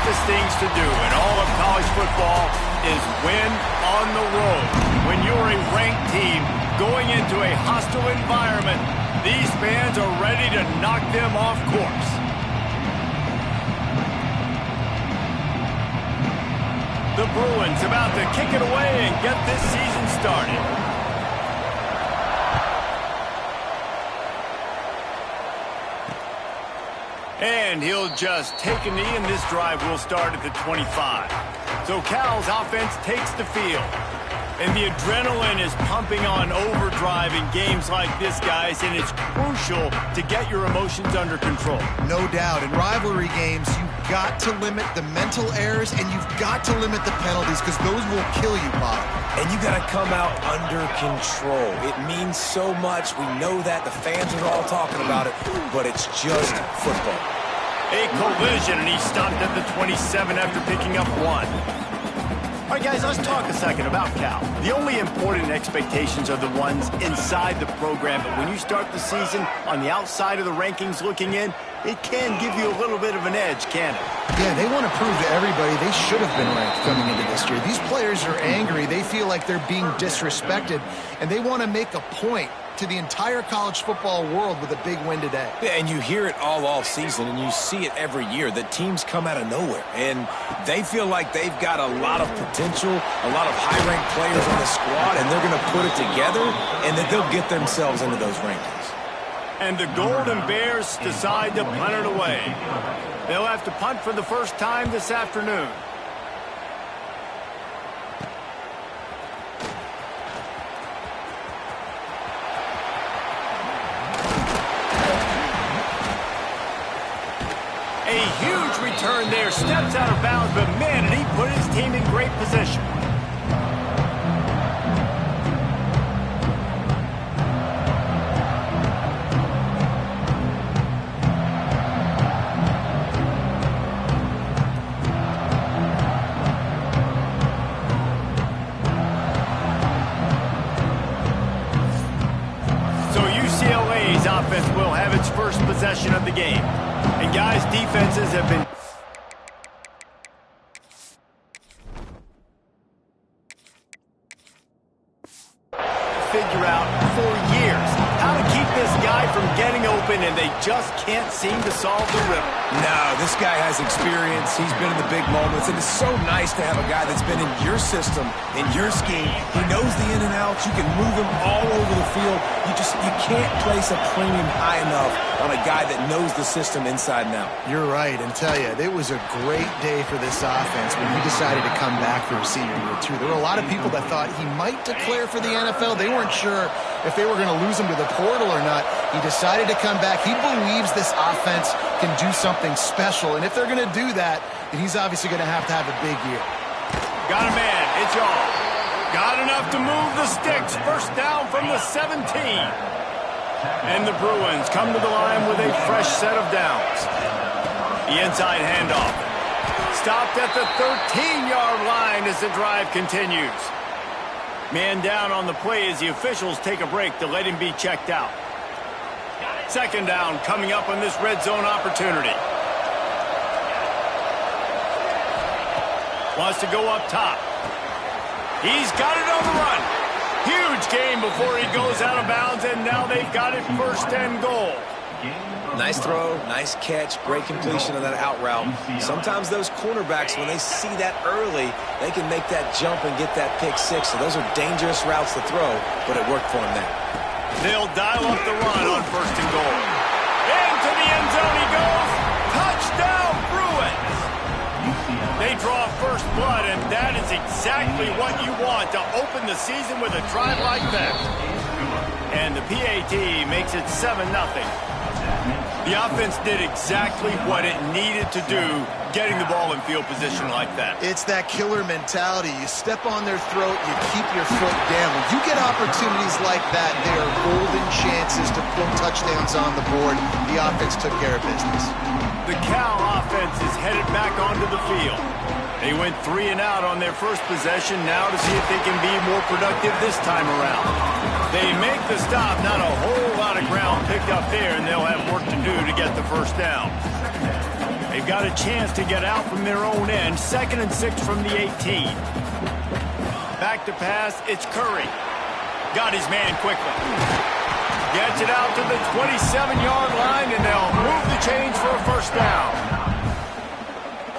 toughest things to do in all of college football is win on the road. When you're a ranked team going into a hostile environment, these fans are ready to knock them off course. The Bruins about to kick it away and get this season started. And he'll just take a knee, and this drive will start at the 25. So Cal's offense takes the field. And the adrenaline is pumping on overdrive in games like this, guys, and it's crucial to get your emotions under control. No doubt. In rivalry games, you've got to limit the mental errors, and you've got to limit the penalties, because those will kill you, Bob. And you got to come out under control. It means so much. We know that. The fans are all talking about it, but it's just football. A collision, and he stopped at the 27 after picking up one. All right, guys, let's talk a second about Cal. The only important expectations are the ones inside the program, but when you start the season on the outside of the rankings looking in, it can give you a little bit of an edge, can't it? Yeah, they want to prove to everybody they should have been ranked coming into this year. These players are angry. They feel like they're being disrespected, and they want to make a point to the entire college football world with a big win today. Yeah, and you hear it all season, and you see it every year. The teams come out of nowhere, and they feel like they've got a lot of potential, a lot of high-ranked players on the squad, and they're going to put it together, and that they'll get themselves into those rankings. And the Golden Bears decide to punt it away. They'll have to punt for the first time this afternoon. A huge return there, steps out of bounds, but man, and he put his team in great position. So UCLA's offense will have its first possession of the game. And guys, defenses have been figure out for years how to keep this guy from getting open, and they just can't seem to solve the riddle. No, this guy has experience. He's been in the big moments, and it's so nice to have a guy that's been in your system, in your scheme. He knows the in and outs. You can move him all over the field. You can't place a premium high enough on a guy that knows the system inside and out. You're right, and tell you, it was a great day for this offense when he decided to come back for his senior year, too. There were a lot of people that thought he might declare for the NFL. They weren't sure if they were going to lose him to the portal or not. He decided to come back. He believes this offense can do something special, and if they're going to do that, then he's obviously going to have a big year. Got a man. It's all. Got enough to move the sticks. First down from the 17. And the Bruins come to the line with a fresh set of downs. The inside handoff. Stopped at the 13-yard line as the drive continues. Man down on the play as the officials take a break to let him be checked out. Second down coming up on this red zone opportunity. Wants to go up top. He's got it on the run. Huge gain before he goes out of bounds, and now they've got it first and goal. Nice throw, nice catch, great completion of that out route. Sometimes those cornerbacks, when they see that early, they can make that jump and get that pick six. So those are dangerous routes to throw, but it worked for him there. They'll dial up the run on first and goal. Into the end zone he goes. Touchdown, Bruins. They draw first blood, and that is exactly what you want to open the season with a drive like that. And the PAT makes it 7-0. The offense did exactly what it needed to do, getting the ball in field position like that. It's that killer mentality. You step on their throat, you keep your foot down. When you get opportunities like that, they are golden chances to put touchdowns on the board. The offense took care of business. The Cal offense is headed back onto the field. They went 3 and out on their first possession, now to see if they can be more productive this time around. They make the stop, not a whole lot of ground picked up there, and they'll have work to do to get the first down. They've got a chance to get out from their own end. 2nd and 6 from the 18. Back to pass, it's Curry. Got his man quickly. Gets it out to the 27-yard line, and they'll move the chains for a first down.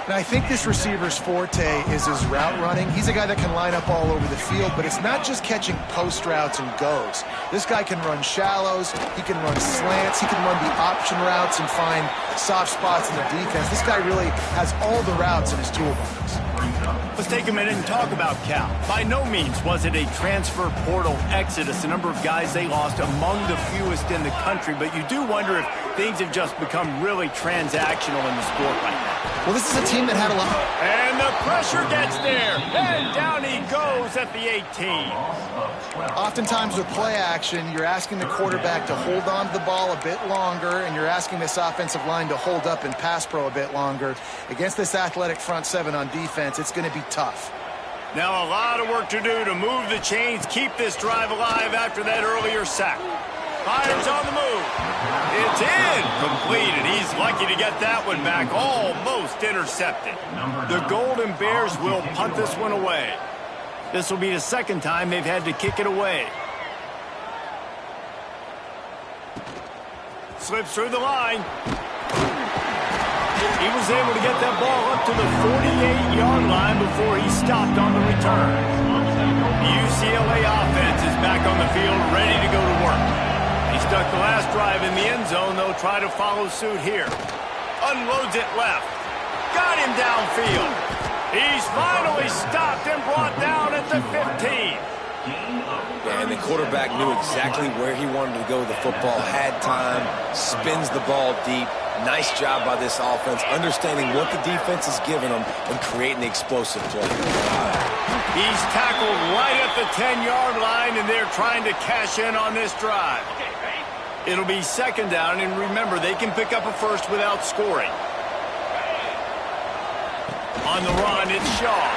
Now, I think this receiver's forte is his route running. He's a guy that can line up all over the field, but it's not just catching post routes and goes. This guy can run shallows, he can run slants, he can run the option routes and find soft spots in the defense. This guy really has all the routes in his toolbox. Let's take a minute and talk about Cal. By no means was it a transfer portal exodus, the number of guys they lost among the fewest in the country, but you do wonder if things have just become really transactional in the sport right now. Well, this is a team that had a lot. And the pressure gets there, and down he goes at the 18. Oftentimes with play action, you're asking the quarterback to hold on to the ball a bit longer, and you're asking this offensive line to hold up in pass pro a bit longer. Against this athletic front seven on defense, it's going to be tough. Now a lot of work to do to move the chains, keep this drive alive after that earlier sack. Fires on the move. It's in. Completed. He's lucky to get that one back. Almost intercepted. The Golden Bears will punt this one away. This will be the second time they've had to kick it away. Slips through the line. He was able to get that ball up to the 48-yard line before he stopped on the return. The UCLA offense is back on the field, ready to go to work. He stuck the last drive in the end zone. They'll try to follow suit here. Unloads it left. Got him downfield. He's finally stopped and brought down at the 15. And the quarterback knew exactly where he wanted to go with the football, had time, spins the ball deep. Nice job by this offense, understanding what the defense is giving them and creating the explosive play. He's tackled right at the 10-yard line, and they're trying to cash in on this drive. It'll be second down, and remember, they can pick up a first without scoring. On the run, it's Shaw.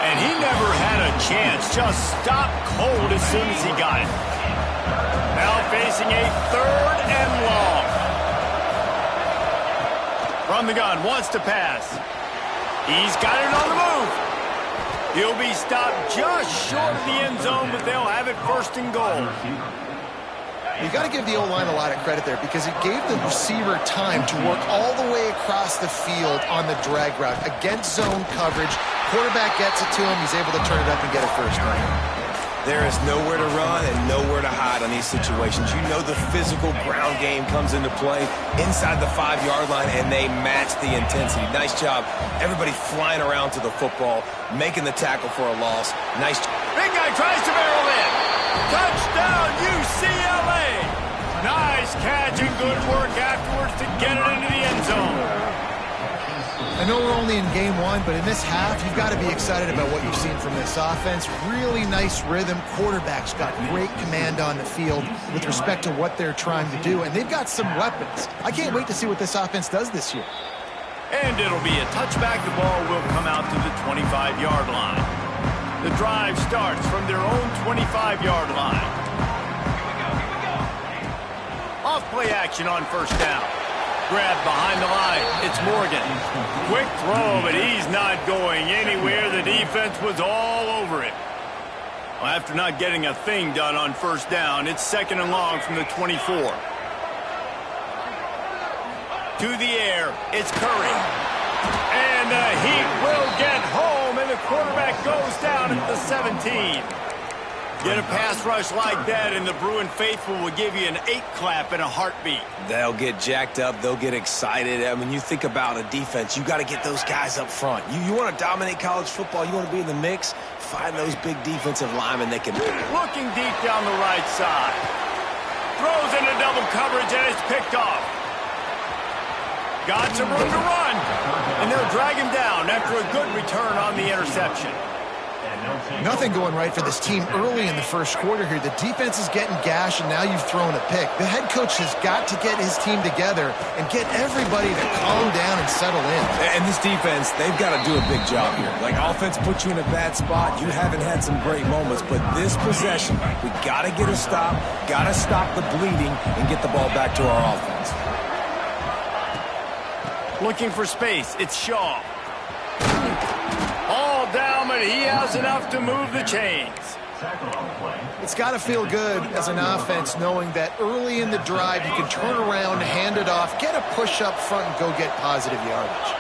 And he never had a chance, just stopped cold as soon as he got it. Now facing a 3rd and long. From the gun, wants to pass. He's got it on the move. He'll be stopped just short of the end zone, but they'll have it 1st and goal. You got to give the O-line a lot of credit there because it gave the receiver time to work all the way across the field on the drag route. Against zone coverage, quarterback gets it to him, he's able to turn it up and get a first down. There is nowhere to run and nowhere to hide on these situations. You know the physical ground game comes into play inside the 5-yard line, and they match the intensity. Nice job. Everybody flying around to the football, making the tackle for a loss. Nice. Big guy tries to barrel in. Touchdown, UCLA. Nice catch and good work afterwards to get it into the end zone. I know we're only in game one, but in this half, you've got to be excited about what you've seen from this offense. Really nice rhythm. Quarterback's got great command on the field with respect to what they're trying to do, and they've got some weapons. I can't wait to see what this offense does this year. And it'll be a touchback. The ball will come out to the 25-yard line. The drive starts from their own 25-yard line. Off play action on first down. Grab behind the line. It's Morgan. Quick throw, but he's not going anywhere. The defense was all over it. Well, after not getting a thing done on first down, it's 2nd and long from the 24. To the air, it's Curry. And the Heat will get home, and the quarterback goes down at the 17. Get a pass rush like that, and the Bruin faithful will give you an 8 clap in a heartbeat. They'll get jacked up. They'll get excited. I mean, you think about a defense, you got to get those guys up front. You want to dominate college football. You want to be in the mix. Find those big defensive linemen that can. Looking deep down the right side. Throws into double coverage, and it's picked off. Got some room to run, and they'll drag him down after a good return on the interception. Nothing going right for this team early in the first quarter here. The defense is getting gashed, and now you've thrown a pick. The head coach has got to get his team together and get everybody to calm down and settle in. And this defense, they've got to do a big job here. Like, offense puts you in a bad spot. You haven't had some great moments, but this possession, we got to get a stop, got to stop the bleeding, and get the ball back to our offense. Looking for space. It's Shaw. All down, but he has enough to move the chains. It's got to feel good as an offense knowing that early in the drive you can turn around, hand it off, get a push up front, and go get positive yardage.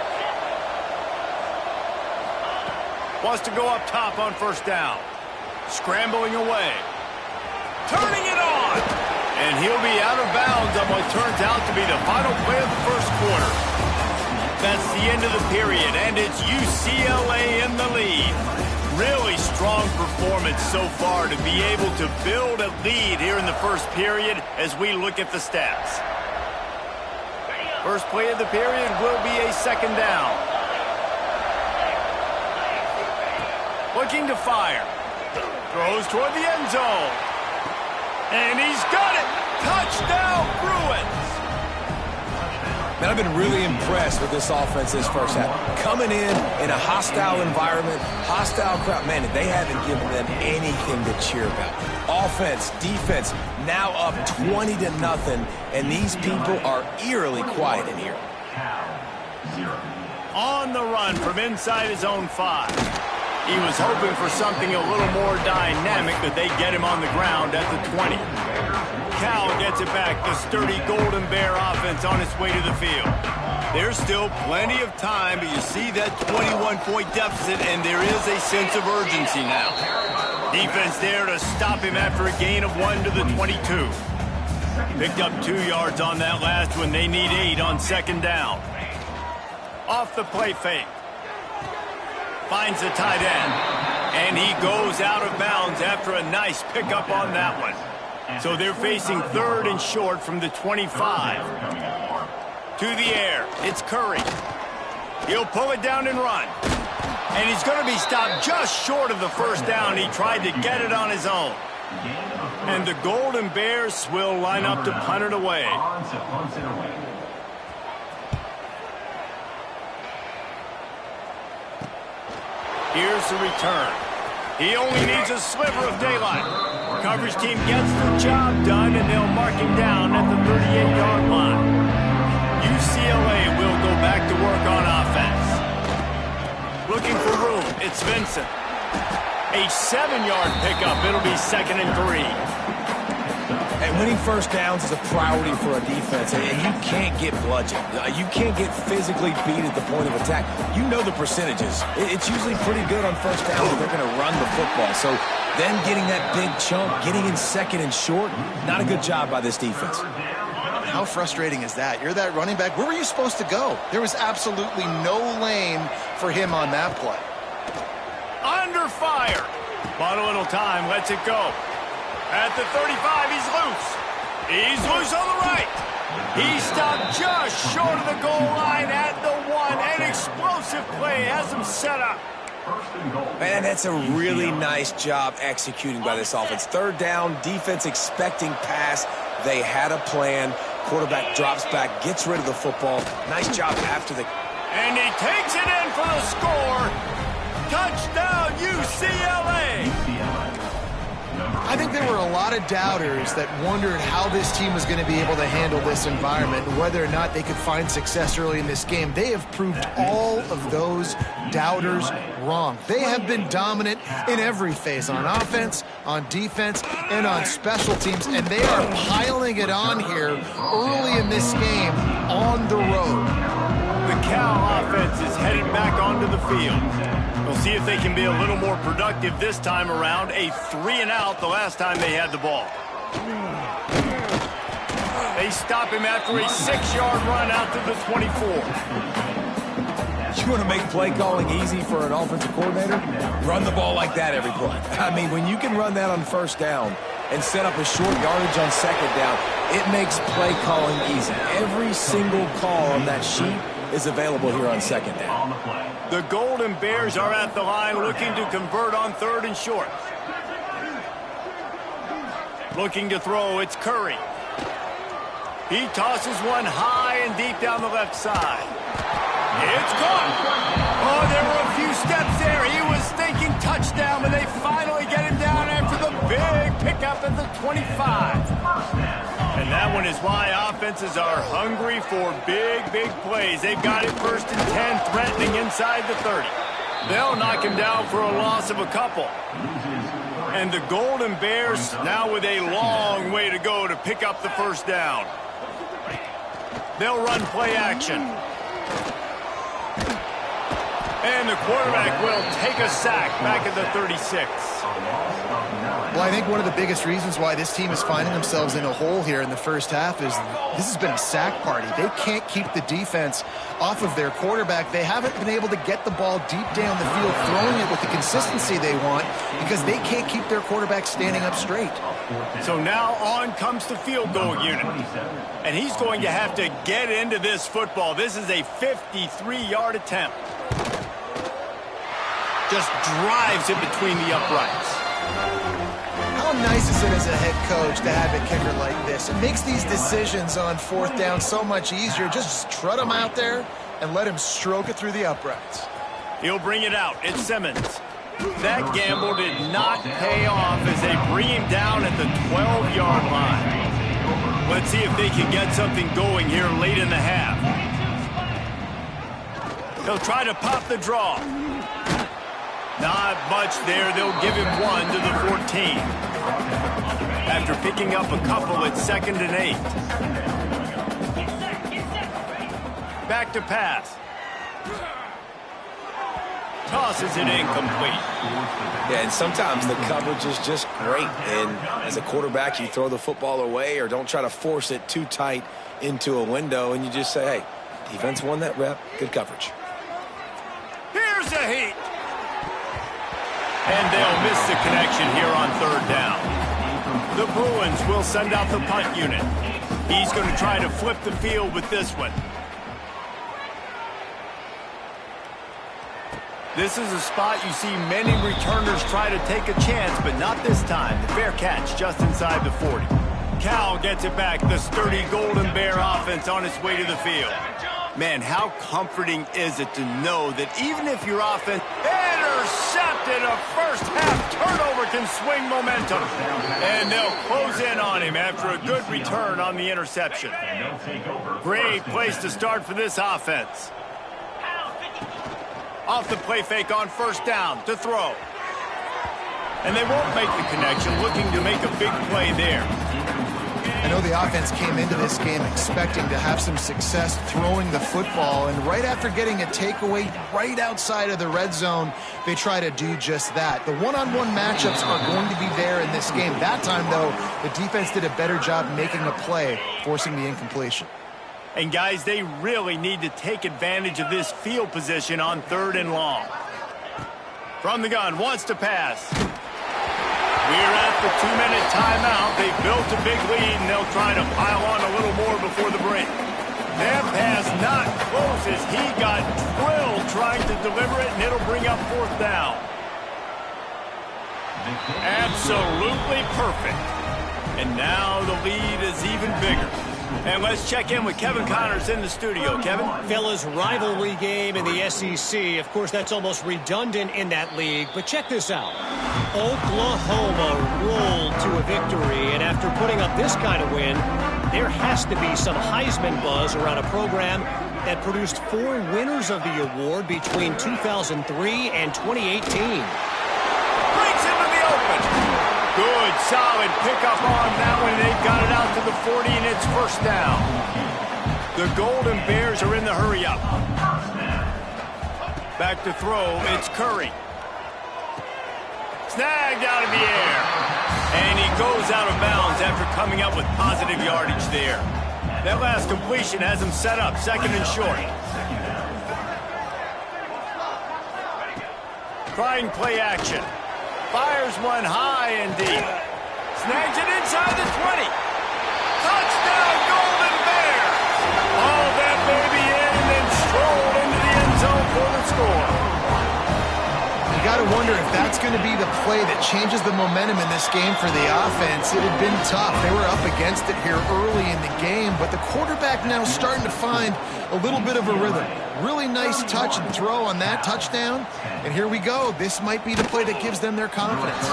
Wants to go up top on first down. Scrambling away. Turning it on. And he'll be out of bounds on what turns out to be the final play of the first quarter. That's the end of the period, and it's UCLA in the lead. Really strong performance so far to be able to build a lead here in the first period as we look at the stats. First play of the period will be a second down. Looking to fire. Throws toward the end zone. And he's got it! Touchdown, Bruins! Man, I've been really impressed with this offense this first half. Coming in a hostile environment, hostile crowd. Man, they haven't given them anything to cheer about. Offense, defense, now up 20-0, and these people are eerily quiet in here. On the run from inside his own 5. He was hoping for something a little more dynamic, but they get him on the ground at the 20. Cal gets it back. The sturdy Golden Bear offense on its way to the field. There's still plenty of time, but you see that 21-point deficit, and there is a sense of urgency now. Defense there to stop him after a gain of 1 to the 22. Picked up 2 yards on that last one. They need 8 on second down. Off the play fake. Finds the tight end, and he goes out of bounds after a nice pickup on that one. So they're facing third and short from the 25. To the air, it's Curry. He'll pull it down and run. And he's going to be stopped just short of the first down. He tried to get it on his own. And the Golden Bears will line up to punt it away. Here's the return. He only needs a sliver of daylight. Coverage team gets the job done, and they'll mark him down at the 38-yard line. UCLA will go back to work on offense. Looking for room. It's Vincent. A 7-yard pickup. It'll be 2nd and 3. And winning first downs is a priority for a defense, and you can't get bludgeoned. You can't get physically beat at the point of attack. You know the percentages. It's usually pretty good on first down if they're going to run the football. So then getting that big chunk, getting in 2nd and short, not a good job by this defense. How frustrating is that? You're that running back. Where were you supposed to go? There was absolutely no lane for him on that play. Under fire. Bought a little time. Lets it go. At the 35, he's loose. He's loose on the right. He stopped just short of the goal line at the 1. An explosive play has him set up. Man, that's a really nice job executing by this offense. Third down, defense expecting pass. They had a plan. Quarterback drops back, gets rid of the football. Nice job after the... And he takes it in for the score. Touchdown, UCLA. I think there were a lot of doubters that wondered how this team was going to be able to handle this environment and whether or not they could find success early in this game. They have proved all of those doubters wrong. They have been dominant in every phase, on offense, on defense, and on special teams, and they are piling it on here early in this game on the road. The Cal offense is headed back onto the field. We'll see if they can be a little more productive this time around. A 3-and-out the last time they had the ball. They stop him after a 6-yard run out to the 24. You want to make play calling easy for an offensive coordinator? Run the ball like that every play. I mean, when you can run that on first down and set up a short yardage on second down, it makes play calling easy. Every single call on that sheet is available here on second down. The Golden Bears are at the line looking to convert on 3rd and short. Looking to throw, it's Curry. He tosses one high and deep down the left side. It's caught. Oh, there were a few steps there. He was thinking touchdown, but they finally get him down after the big pickup at the 25. And that showing is why offenses are hungry for big, big plays. They've got it 1st and 10, threatening inside the 30. They'll knock him down for a loss of a couple. And the Golden Bears now with a long way to go to pick up the 1st down. They'll run play action. And the quarterback will take a sack back at the 36. Well, I think one of the biggest reasons why this team is finding themselves in a hole here in the first half is this has been a sack party. They can't keep the defense off of their quarterback. They haven't been able to get the ball deep down the field, throwing it with the consistency they want because they can't keep their quarterback standing up straight. So now on comes the field goal unit. And he's going to have to get into this football. This is a 53-yard attempt. Just drives it between the uprights. How nice is it as a head coach to have a kicker like this? It makes these decisions on 4th down so much easier. Just trot him out there and let him stroke it through the uprights. He'll bring it out. It's Simmons. That gamble did not pay off as they bring him down at the 12-yard line. Let's see if they can get something going here late in the half. They'll try to pop the draw. Not much there. They'll give him 1 to the 14. After picking up a couple at 2nd and 8. Back to pass. Tosses it incomplete. Yeah, and sometimes the coverage is just great. And as a quarterback, you throw the football away or don't try to force it too tight into a window, and you just say, hey, defense won that rep. Good coverage. Here's a heat. And they'll miss the connection here on 3rd down. The Bruins will send out the punt unit. He's going to try to flip the field with this one. This is a spot you see many returners try to take a chance, but not this time. The fair catch just inside the 40. Cal gets it back. The sturdy Golden Bear offense on its way to the field. Man, how comforting is it to know that even if your offense intercepted, a first-half turnover can swing momentum. And they'll close in on him after a good return on the interception. Great place to start for this offense. Off the play fake on 1st down to throw. And they won't make the connection, looking to make a big play there. I know the offense came into this game expecting to have some success throwing the football, and right after getting a takeaway right outside of the red zone, they try to do just that. The one-on-one matchups are going to be there in this game. That time, though, the defense did a better job making a play, forcing the incompletion. And, guys, they really need to take advantage of this field position on 3rd and long. From the gun, wants to pass. We're at the 2-minute timeout. They've built a big lead, and they'll try to pile on a little more before the break. That pass not close as he got drilled trying to deliver it, and it'll bring up 4th down. Absolutely perfect. And now the lead is even bigger. And let's check in with Kevin Connors in the studio. Kevin? Fellas, rivalry game in the SEC. Of course, that's almost redundant in that league. But check this out. Oklahoma rolled to a victory. And after putting up this kind of win, there has to be some Heisman buzz around a program that produced 4 winners of the award between 2003 and 2018. Breaks into the open. Good, solid pickup on that one. They've got it out to the 40, and it's 1st down. The Golden Bears are in the hurry-up. Back to throw. It's Curry. Snagged out of the air. And he goes out of bounds after coming up with positive yardage there. That last completion has him set up 2nd and short. Trying play action. Fires one high and deep. Snags it inside the 20. Touchdown, Golden Bears! All that baby in and then strolled into the end zone for the score. You got to wonder if that's going to be the play that changes the momentum in this game for the offense. It had been tough. They were up against it here early in the game, but the quarterback now starting to find a little bit of a rhythm. Really nice touch and throw on that touchdown. And here we go. This might be the play that gives them their confidence.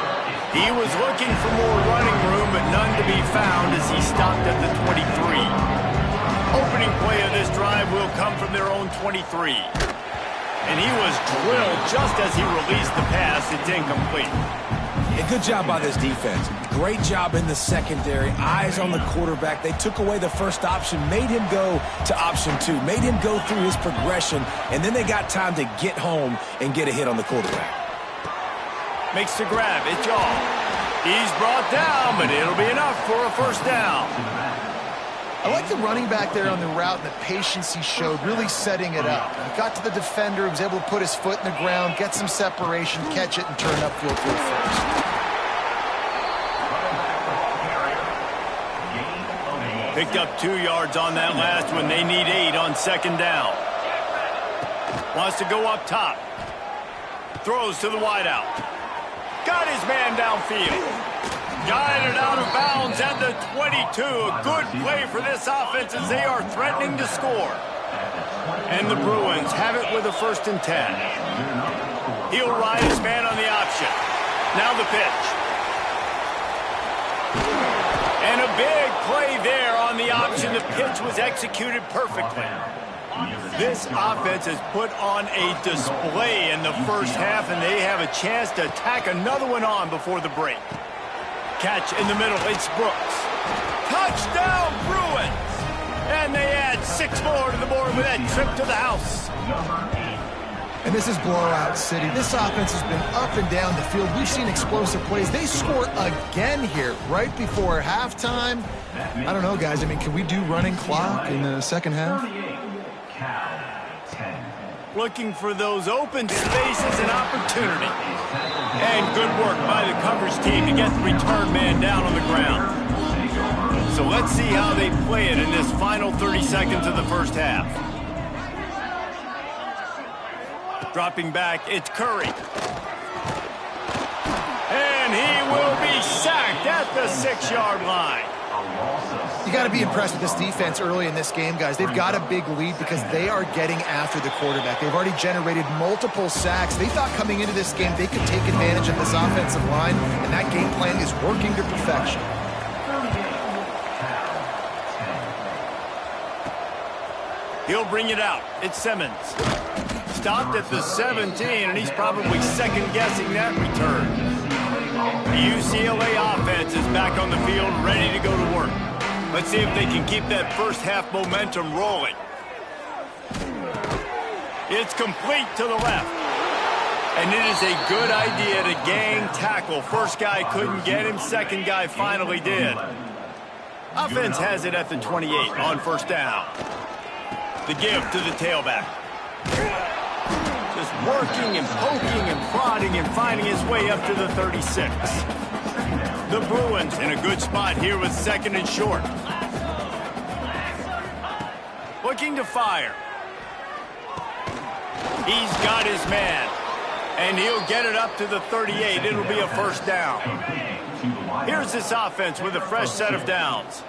He was looking for more running room, but none to be found as he stopped at the 23. Opening play of this drive will come from their own 23. And he was drilled just as he released the pass. It's incomplete. A good job by this defense. Great job in the secondary. Eyes on the quarterback. They took away the first option, made him go to option 2, made him go through his progression, and then they got time to get home and get a hit on the quarterback. Makes the grab. It's all. He's brought down, but it'll be enough for a first down. I like the running back there on the route and the patience he showed, really setting it up. He got to the defender, he was able to put his foot in the ground, get some separation, catch it, and turn upfield for a first. Picked up 2 yards on that last one. They need 8 on second down. Wants to go up top. Throws to the wideout. Got his man downfield. Guided out of bounds at the 22. A good play for this offense as they are threatening to score. And the Bruins have it with a 1st and 10. He'll ride his man on the option. Now the pitch. And a big play there on the option. The pitch was executed perfectly. This offense has put on a display in the first half, and they have a chance to tack another one on before the break. Catch in the middle. It's Brooks. Touchdown, Bruins! And they add 6 more to the board with that trip to the house. And this is blowout city. This offense has been up and down the field. We've seen explosive plays. They score again here right before halftime. I don't know, guys. I mean, can we do running clock in the second half? Looking for those open spaces and opportunity. And good work by the coverage team to get the return man down on the ground. So let's see how they play it in this final 30 seconds of the first half. Dropping back, it's Curry. And he will be sacked at the 6-yard line. You got to be impressed with this defense early in this game, guys. They've got a big lead because they are getting after the quarterback. They've already generated multiple sacks. They thought coming into this game they could take advantage of this offensive line, and that game plan is working to perfection. He'll bring it out. It's Simmons. Stopped at the 17, and he's probably second-guessing that return. The UCLA offense is back on the field, ready to go to work. Let's see if they can keep that first half momentum rolling. It's complete to the left. And it is a good idea to gang tackle. First guy couldn't get him, second guy finally did. Offense has it at the 28 on first down. The give to the tailback. Just working and poking and prodding and finding his way up to the 36. The Bruins in a good spot here with second and short. Looking to fire. He's got his man. And he'll get it up to the 38. It'll be a first down. Here's this offense with a fresh set of downs.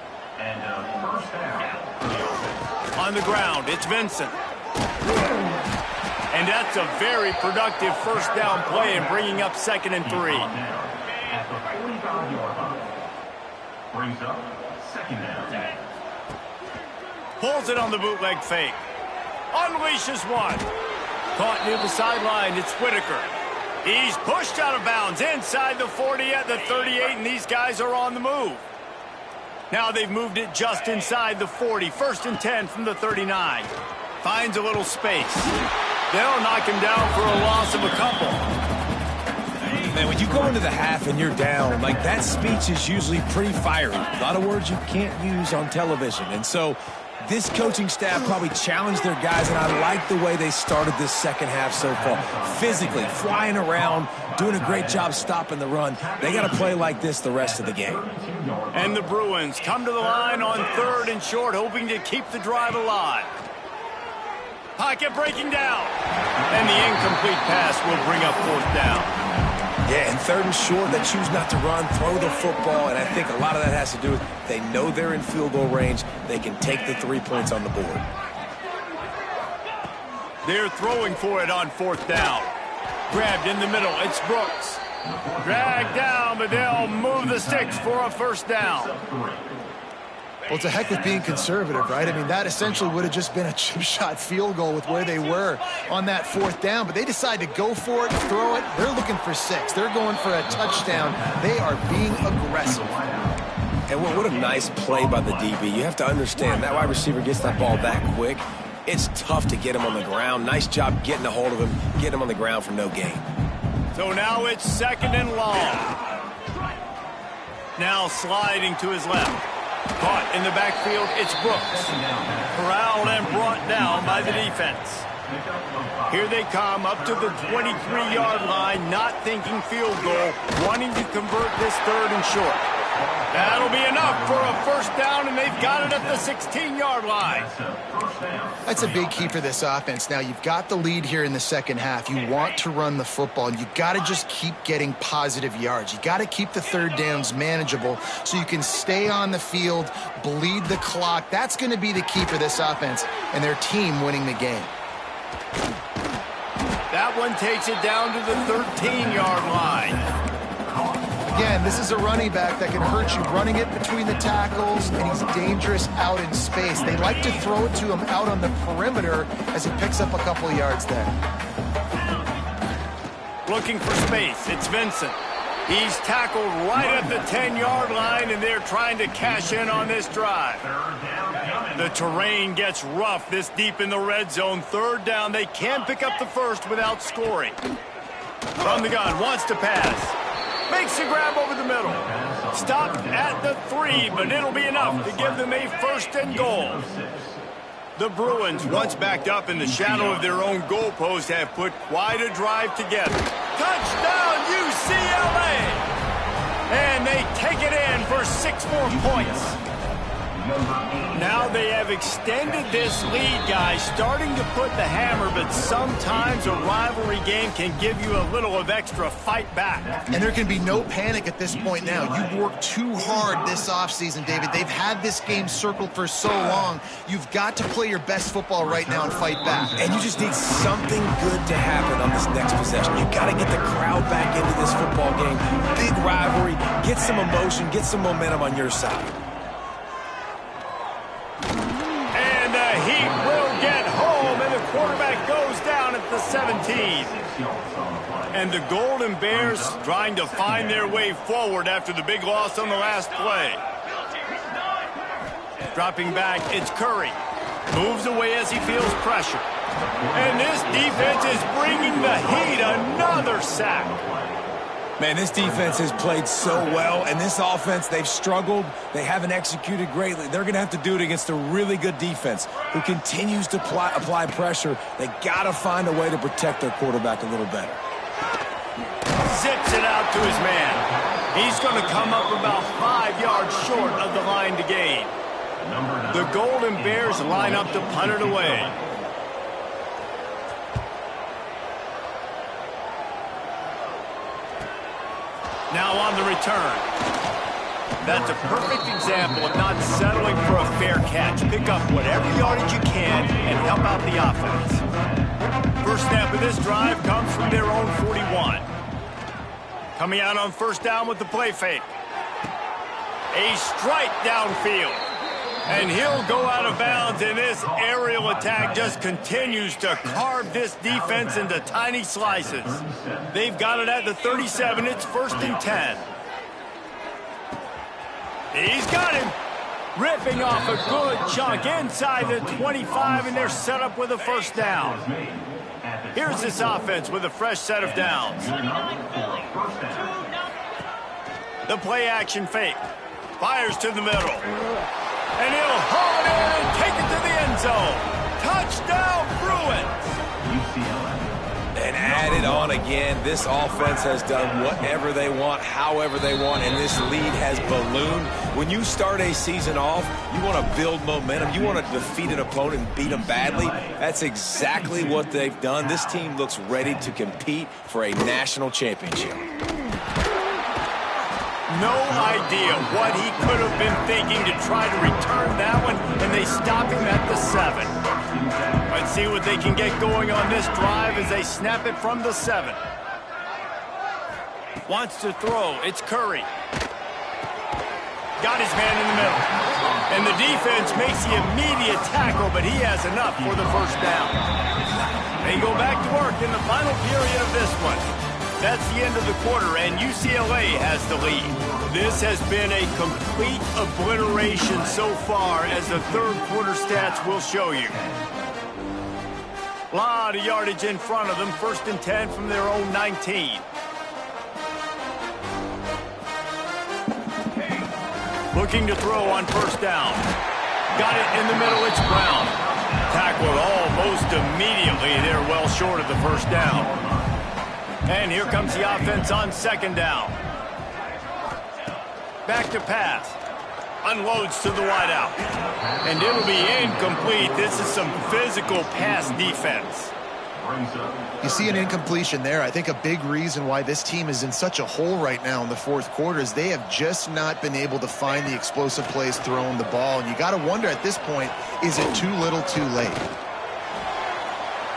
On the ground, it's Vincent. And that's a very productive first down play and bringing up 2nd and 3. At the 45-yard line. Brings up 2nd down. Pulls it on the bootleg fake. Unleashes one. Caught near the sideline, it's Whitaker. He's pushed out of bounds inside the 40 at the 38, and these guys are on the move. Now they've moved it just inside the 40. 1st and 10 from the 39. Finds a little space. They'll knock him down for a loss of a couple. Man, when you go into the half and you're down, like that speech is usually pretty fiery. A lot of words you can't use on television. And so this coaching staff probably challenged their guys, and I like the way they started this second half so far. Physically, flying around, doing a great job stopping the run. They got to play like this the rest of the game. And the Bruins come to the line on 3rd and short, hoping to keep the drive alive. Pocket breaking down. And the incomplete pass will bring up 4th down. Yeah, and 3rd and short, they choose not to run, throw the football, and I think a lot of that has to do with they know they're in field goal range. They can take the 3 points on the board. They're throwing for it on 4th down. Grabbed in the middle, it's Brooks. Dragged down, but they'll move the sticks for a first down. Well, it's a heck with being conservative, right? I mean, that essentially would have just been a chip shot field goal with where they were on that fourth down, but they decide to go for it, throw it. They're looking for 6. They're going for a touchdown. They are being aggressive. And what a nice play by the DB. You have to understand, that wide receiver gets that ball that quick. It's tough to get him on the ground. Nice job getting a hold of him, getting him on the ground for no gain. So now it's 2nd and long. Now sliding to his left. Caught in the backfield, it's Brooks. Corralled and brought down by the defense. Here they come up to the 23-yard line, not thinking field goal, wanting to convert this 3rd and short. That'll be enough for a first down, and they've got it at the 16-yard line. That's a big key for this offense. Now, you've got the lead here in the second half. You want to run the football, and you got to just keep getting positive yards. You got to keep the 3rd downs manageable so you can stay on the field, bleed the clock. That's going to be the key for this offense and their team winning the game. That one takes it down to the 13-yard line. Again, this is a running back that can hurt you running it between the tackles, and he's dangerous out in space. They like to throw it to him out on the perimeter as he picks up a couple of yards there. Looking for space, it's Vincent. He's tackled right at the 10-yard line, and they're trying to cash in on this drive. The terrain gets rough this deep in the red zone. 3rd down, they can pick up the first without scoring. From the gun, wants to pass. Makes a grab over the middle. Stopped at the 3, but it'll be enough to give them a 1st and goal. The Bruins, once backed up in the shadow of their own goalpost, have put quite a drive together. Touchdown, UCLA! And they take it in for 6 more points. Now they have extended this lead, guys, starting to put the hammer, but sometimes a rivalry game can give you a little of extra fight back. And there can be no panic at this point now. You've worked too hard this offseason, David. They've had this game circled for so long. You've got to play your best football right now and fight back. And you just need something good to happen on this next possession. You got to get the crowd back into this football game. Big rivalry. Get some emotion. Get some momentum on your side. Heat will get home, and the quarterback goes down at the 17. And the Golden Bears trying to find their way forward after the big loss on the last play. Dropping back, it's Curry. Moves away as he feels pressure. And this defense is bringing the Heat another sack. Man, this defense has played so well, and this offense, they've struggled. They haven't executed greatly. They're going to have to do it against a really good defense who continues to apply pressure. They got to find a way to protect their quarterback a little better. Zips it out to his man. He's going to come up about 5 yards short of the line to gain. The Golden Bears line up to punt it away. Now on the return. That's a perfect example of not settling for a fair catch. Pick up whatever yardage you can and help out the offense. First snap of this drive comes from their own 41. Coming out on 1st down with the play fake. A strike downfield. And he'll go out of bounds, and this aerial attack just continues to carve this defense into tiny slices. They've got it at the 37. It's 1st and 10. He's got him. Ripping off a good chunk inside the 25, and they're set up with a 1st down. Here's this offense with a fresh set of downs. The play action fake. Fires to the middle. And he'll haul it in and take it to the end zone. Touchdown, Bruins! And add it on again. This offense has done whatever they want, however they want, and this lead has ballooned. When you start a season off, you want to build momentum. You want to defeat an opponent and beat them badly. That's exactly what they've done. This team looks ready to compete for a national championship. No idea what he could have been thinking to try to return that one, and they stop him at the 7. Let's see what they can get going on this drive as they snap it from the 7. Wants to throw. It's Curry. Got his man in the middle. And the defense makes the immediate tackle, but he has enough for the first down. They go back to work in the final period of this one. That's the end of the quarter, and UCLA has the lead. This has been a complete obliteration so far, as the third quarter stats will show you. A lot of yardage in front of them. 1st and 10 from their own 19. Looking to throw on first down. Got it in the middle. It's Brown. Tackled almost immediately. They're well short of the first down. And here comes the offense on 2nd down. Back to pass. Unloads to the wideout. And it'll be incomplete. This is some physical pass defense. You see an incompletion there. I think a big reason why this team is in such a hole right now in the fourth quarter is they have just not been able to find the explosive plays throwing the ball. And you got to wonder at this point, is it too little too late?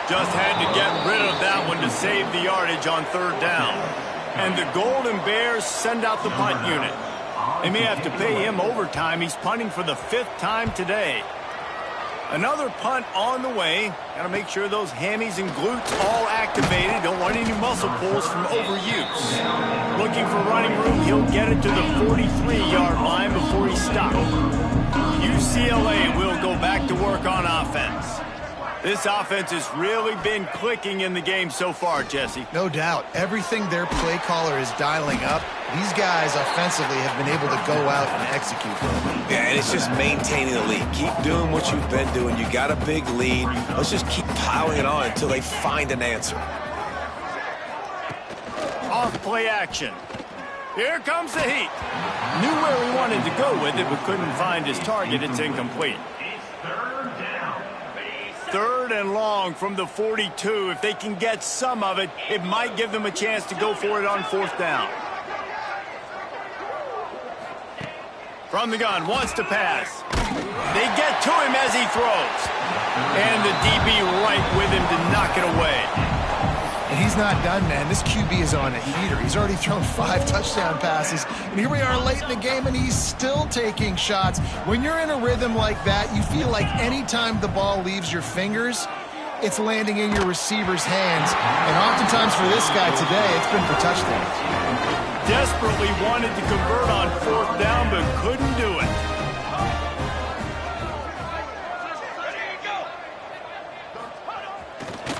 Just had to get rid of that one to save the yardage on 3rd down. And the Golden Bears send out the punt unit. They may have to pay him overtime. He's punting for the 5th time today. Another punt on the way. Got to make sure those hammies and glutes all activated. Don't want any muscle pulls from overuse. Looking for running room. He'll get it to the 43-yard line before he stops. UCLA will go back to work on offense. This offense has really been clicking in the game so far, Jesse. No doubt. Everything their play caller is dialing up, these guys offensively have been able to go out and execute. Yeah, and it's just maintaining the lead. Keep doing what you've been doing. You got a big lead. Let's just keep piling it on until they find an answer. Off play action. Here comes the heat. Knew where he wanted to go with it, but couldn't find his target. It's incomplete. 3rd and long from the 42. If they can get some of it, it might give them a chance to go for it on 4th down. From the gun, wants to pass. They get to him as he throws. And the DB right with him to knock it away. And he's not done, man. This QB is on a heater. He's already thrown 5 touchdown passes. And here we are late in the game, and he's still taking shots. When you're in a rhythm like that, you feel like any time the ball leaves your fingers, it's landing in your receiver's hands. And oftentimes for this guy today, it's been for touchdowns. Desperately wanted to convert on 4th down, but couldn't do it.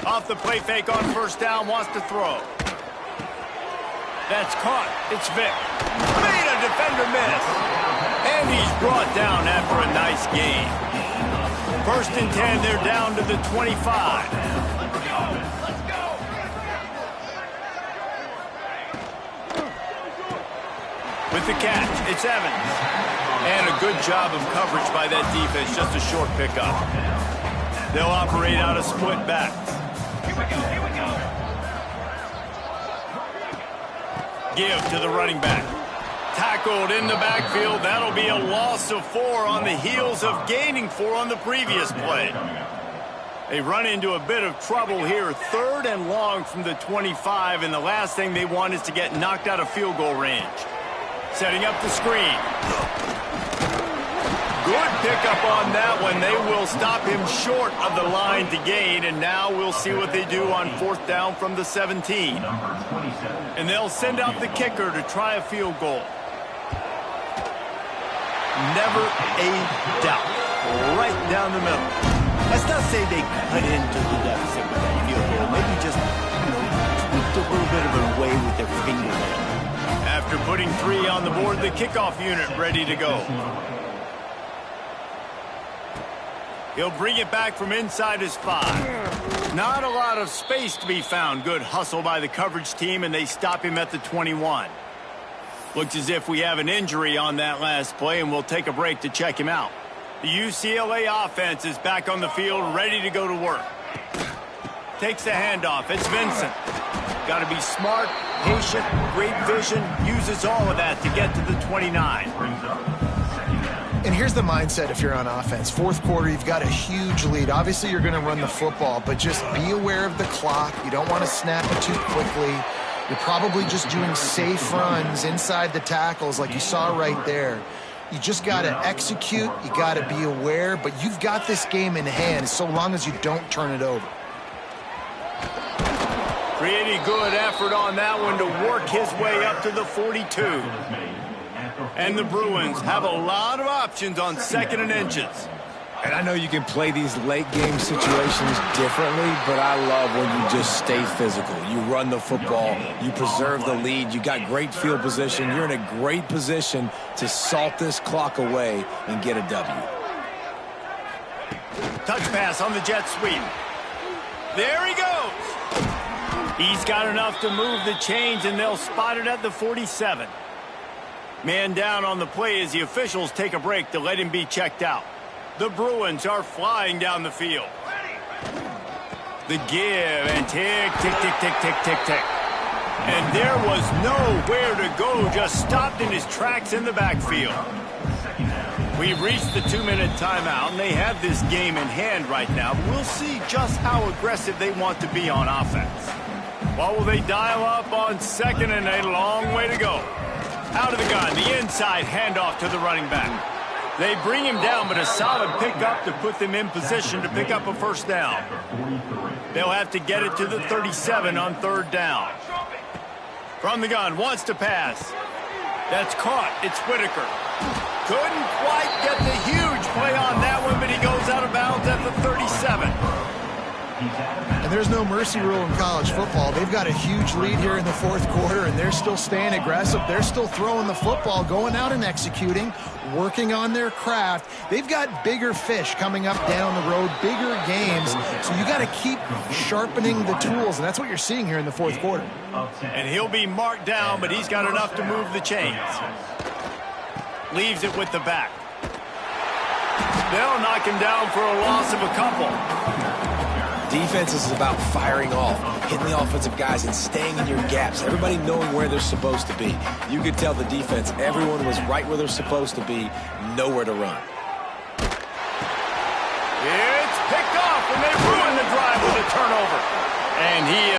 Off the play fake on 1st down, wants to throw. That's caught. It's Vic. Made a defender miss. And he's brought down after a nice gain. 1st and 10, they're down to the 25. With the catch, it's Evans. And a good job of coverage by that defense, just a short pickup. They'll operate out of split backs. Here we go. Give to the running back. Tackled in the backfield. That'll be a loss of 4 on the heels of gaining 4 on the previous play. They run into a bit of trouble here. 3rd and long from the 25, and the last thing they want is to get knocked out of field goal range. Setting up the screen. Good pickup on that one. They will stop him short of the line to gain, and now we'll see what they do on 4th down from the 17. And they'll send out the kicker to try a field goal. Never a doubt. Right down the middle. Let's not say they cut into the deficit with that field goal. Maybe just, tweaked a little bit of it away with their fingernail. After putting 3 on the board, the kickoff unit ready to go. He'll bring it back from inside his 5. Not a lot of space to be found. Good hustle by the coverage team, and they stop him at the 21. Looks as if we have an injury on that last play, and we'll take a break to check him out. The UCLA offense is back on the field, ready to go to work. Takes the handoff. It's Vincent. Got to be smart, patient, great vision. Uses all of that to get to the 29. And here's the mindset if you're on offense. 4th quarter, you've got a huge lead. Obviously, you're going to run the football, but just be aware of the clock. You don't want to snap it too quickly. You're probably just doing safe runs inside the tackles like you saw right there. You just got to execute. You got to be aware, but you've got this game in hand so long as you don't turn it over. Pretty good effort on that one to work his way up to the 42. And the Bruins have a lot of options on 2nd and inches. And I know you can play these late game situations differently, but I love when you just stay physical. You run the football, you preserve the lead, you got great field position. You're in a great position to salt this clock away and get a W. Touch pass on the jet sweep. There he goes. He's got enough to move the chains, and they'll spot it at the 47. Man down on the play as the officials take a break to let him be checked out. The Bruins are flying down the field. The give and tick, tick, tick, tick, tick, tick, tick. And there was nowhere to go, just stopped in his tracks in the backfield. We've reached the 2-minute timeout, and they have this game in hand right now. We'll see just how aggressive they want to be on offense. What will they dial up on 2nd and a long way to go? Out of the gun, the inside handoff to the running back. They bring him down, but a solid pickup to put them in position to pick up a first down. They'll have to get it to the 37 on 3rd down. From the gun, wants to pass. That's caught. It's Whitaker. Couldn't quite get the huge play on that one, but he goes out of bounds at the 37. And there's no mercy rule in college football. They've got a huge lead here in the 4th quarter, and they're still staying aggressive. They're still throwing the football, going out and executing, working on their craft. They've got bigger fish coming up down the road, bigger games. So you got to keep sharpening the tools, and that's what you're seeing here in the 4th quarter. And he'll be marked down, but he's got enough to move the chains. Leaves it with the back. They'll knock him down for a loss of a couple. Defense is about firing off, hitting the offensive guys and staying in your gaps, everybody knowing where they're supposed to be. You could tell the defense, everyone was right where they're supposed to be, nowhere to run. It's picked off, and they ruin the drive with a turnover. And he